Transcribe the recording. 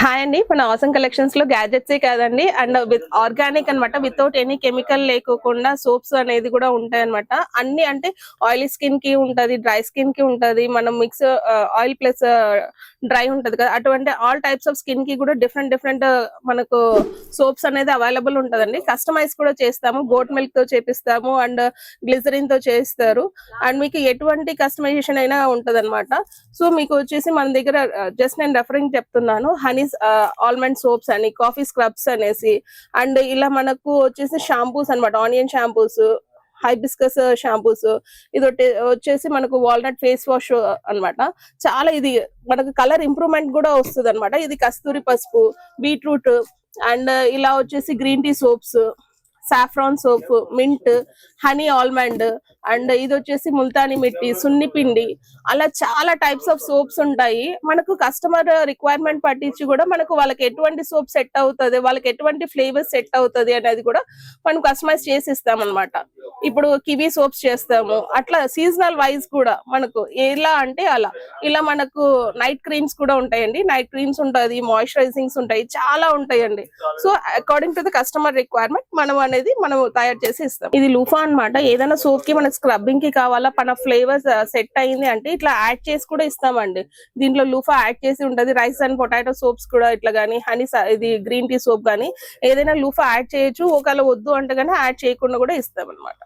Hi అండి. మన awesome collections లో గ్యాజెట్సే కాదండి అండ్ విత్ ఆర్గానిక్ అన్నమాట. వితౌట్ ఎనీ కెమికల్ లేకోకుండా సోప్స్ అనేది కూడా ఉంటాయి అనమాట. అన్ని అంటే ఆయిలీ స్కిన్ కి ఉంటది, డ్రై స్కిన్ కి ఉంటది, మనం మిక్స్ ఆయిల్ ప్లస్ డ్రై ఉంటది కదా, అటువంటి ఆల్ టైప్స్ ఆఫ్ స్కిన్ కి కూడా డిఫరెంట్ డిఫరెంట్ మనకు సోప్స్ అనేది అవైలబుల్ ఉంటదండి. కస్టమైజ్ కూడా చేస్తాము, గోట్ మిల్క్ తో చేపిస్తాము అండ్ గ్లిజరిన్ తో చేస్తారు. అండ్ మీకు ఎటువంటి కస్టమైజేషన్ అయినా ఉంటది అనమాట. సో మీకు వచ్చేసి మన దగ్గర జస్ట్ నేను రెఫరింగ్ చెప్తున్నాను, హనీ ఆల్మండ్ సోప్స్ అని, కాఫీ స్క్రబ్స్ అనేసి, అండ్ ఇలా మనకు వచ్చేసి షాంపూస్ అన్నమాట, ఆనియన్ షాంపూస్, హైబిస్కస్ షాంపూస్, ఇది వచ్చేసి మనకు వాల్నట్ ఫేస్ వాష్ అన్నమాట. చాలా ఇది మనకు కలర్ ఇంప్రూవ్మెంట్ కూడా వస్తుంది అనమాట. ఇది కస్తూరి పసుపు, బీట్రూట్ అండ్ ఇలా వచ్చేసి green tea soaps, saffron soap, mint, honey almond and ఇది వచ్చేసి ముల్తానీ మిట్టి, సున్ని పిండి, అలా చాలా టైప్స్ ఆఫ్ సోప్స్ ఉంటాయి. మనకు కస్టమర్ రిక్వైర్మెంట్ పట్టించి కూడా మనకు వాళ్ళకి ఎటువంటి సోప్ సెట్ అవుతుంది, వాళ్ళకి ఎటువంటి ఫ్లేవర్ సెట్ అవుతుంది అనేది కూడా మనం కస్టమైజ్ చేసి ఇస్తాం అనమాట. ఇప్పుడు కివీ సోప్స్ చేస్తాము, అట్లా సీజనల్ వైజ్ కూడా మనకు ఎలా అంటే అలా. ఇలా మనకు నైట్ క్రీమ్స్ కూడా ఉంటాయండి, నైట్ క్రీమ్స్ ఉంటుంది, మాయిశ్చరైజింగ్స్ ఉంటాయి, చాలా ఉంటాయండి. So according to the customer requirement మనం తయారు చేసి ఇస్తాం. ఇది లూఫా అన్నమాట. ఏదైనా సోప్ కి మనకి స్క్రబ్బింగ్ కి కావాలా, మన ఫ్లేవర్స్ సెట్ అయింది అంటే ఇట్లా యాడ్ చేసి కూడా ఇస్తామండి. దీంట్లో లూఫా యాడ్ చేసి ఉంటది. రైస్ అండ్ పొటాటో సోప్స్ కూడా ఇట్లా గానీ, హనీ ఇది గ్రీన్ టీ సోప్ గానీ ఏదైనా లూఫా యాడ్ చేయొచ్చు. ఒకవేళ వద్దు అంటే గానీ యాడ్ చేయకుండా కూడా ఇస్తాం అనమాట.